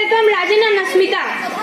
welcome Rajan and Asmita.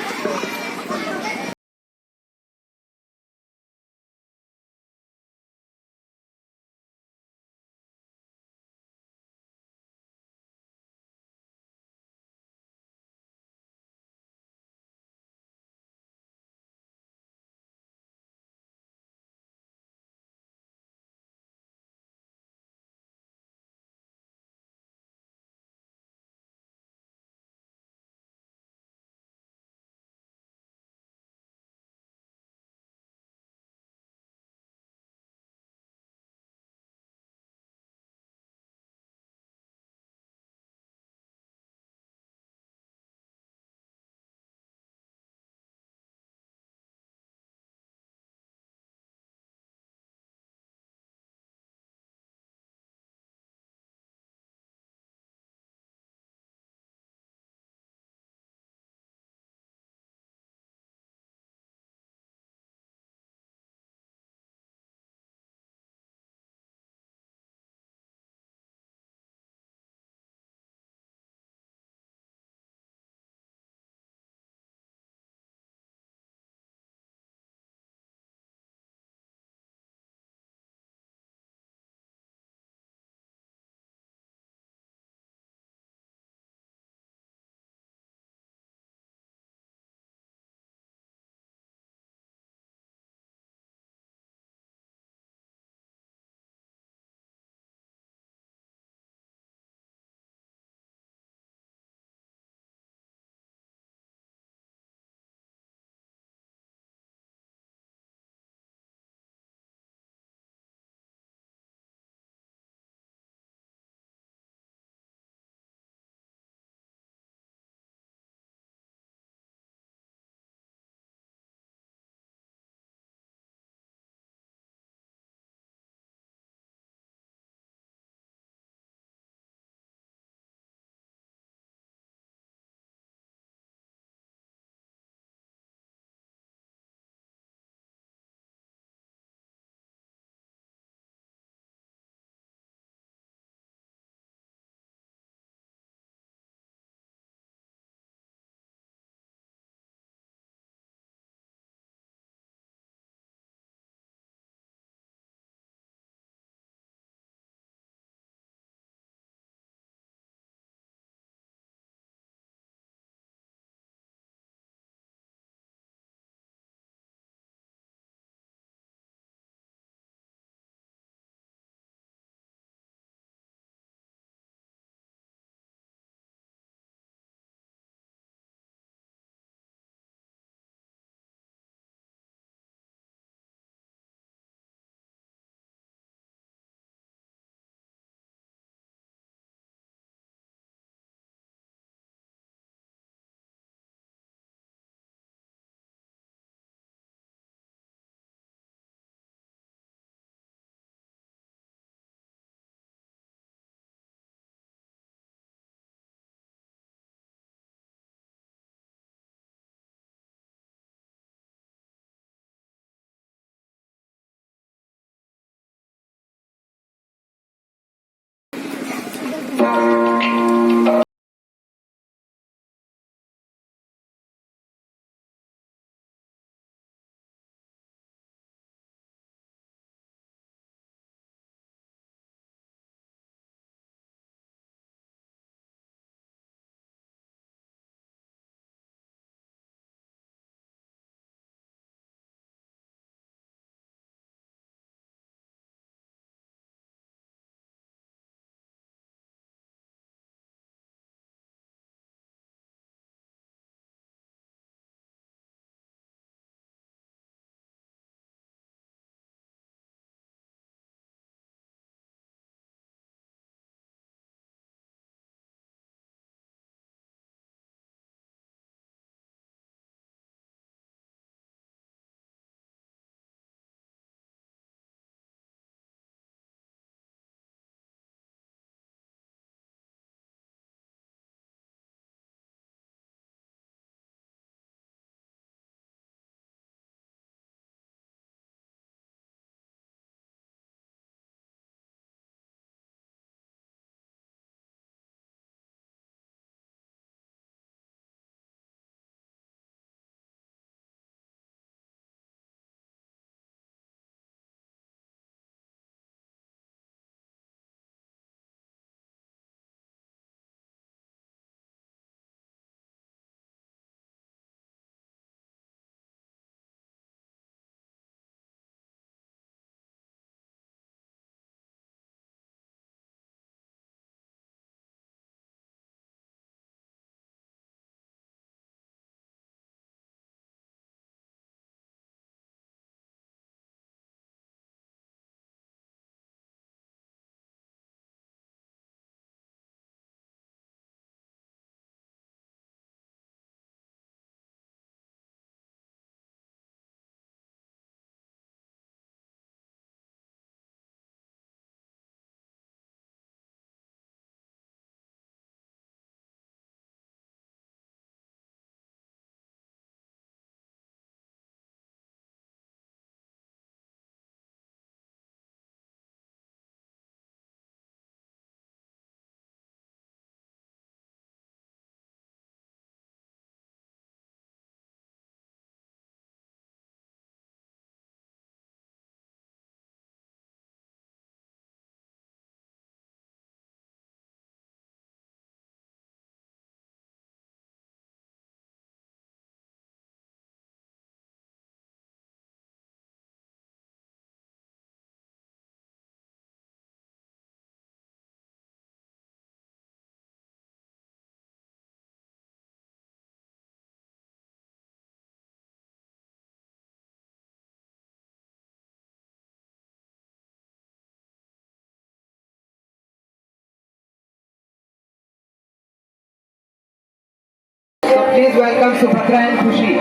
Please welcome Subhadra and Khushi.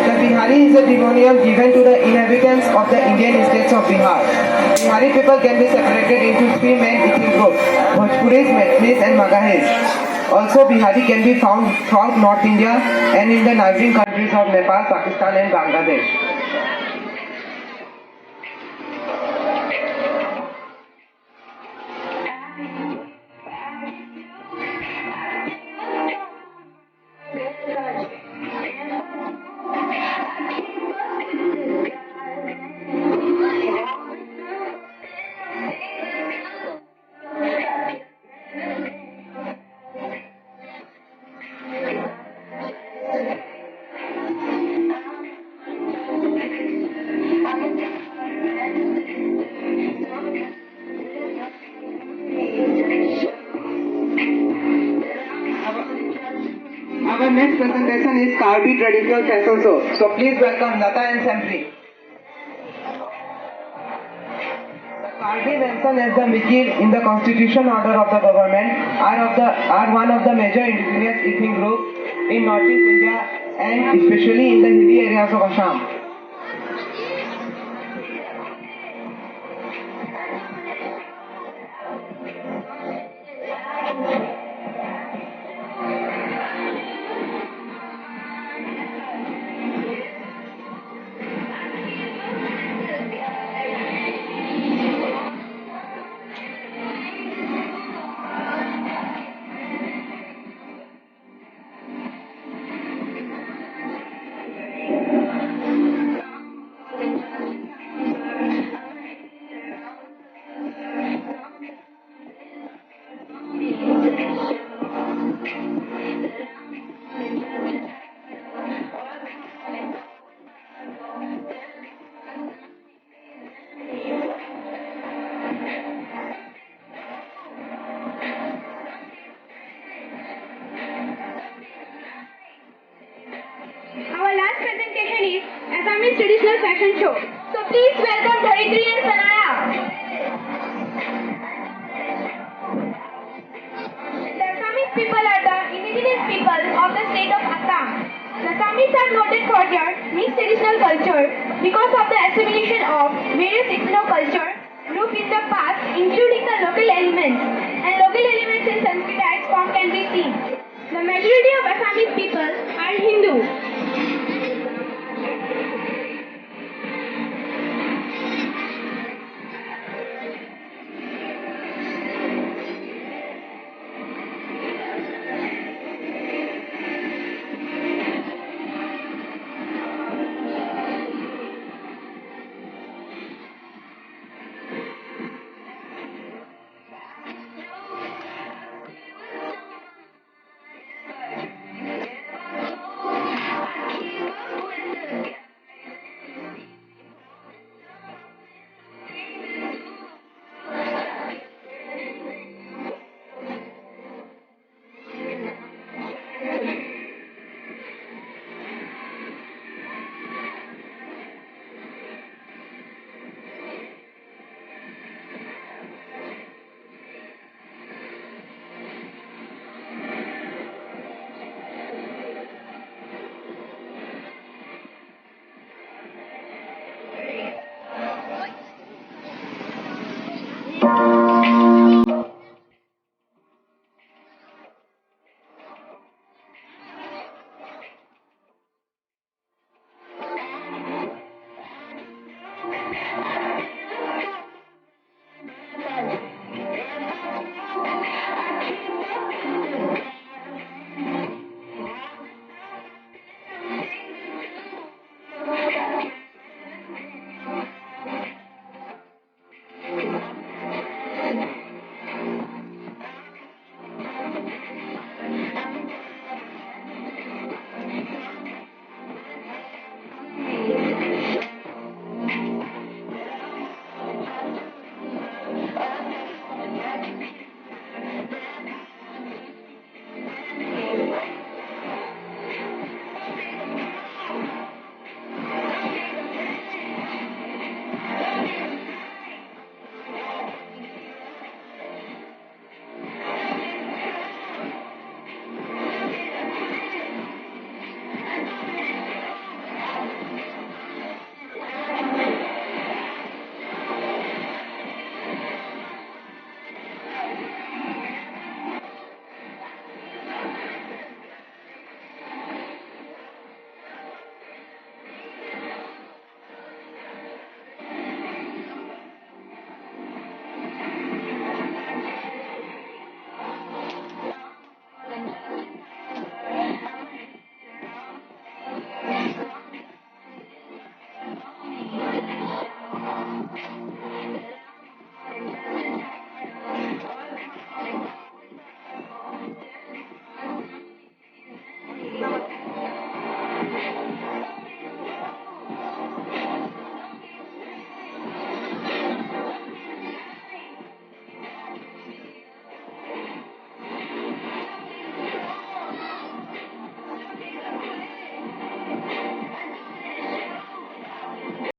The Bihari is a demonium given to the inhabitants of the Indian states of Bihar. Bihari people can be separated into three main ethnic groups: Bhojpuris, Maithilis and Magahis. Also, Bihari can be found throughout North India and in the neighboring countries of Nepal, Pakistan and Bangladesh. Our next presentation is Karbi traditional fashion show. So please welcome Lata and Sampri. The Karbi mentioned as the Mikir in the constitution order of the government are one of the major indigenous ethnic groups in northeast India and especially in the hilly areas of Assam. Our last presentation is Assamese traditional fashion show. So please welcome Dorendra and Sanaya. The Assamese people are the indigenous people of the state of Assam. The Assamese are noted for their mixed traditional culture because of the assimilation of various ethno-culture groups in the past, including the local elements. And local elements in Sanskritized form can be seen. The majority of Assamese people are Hindu.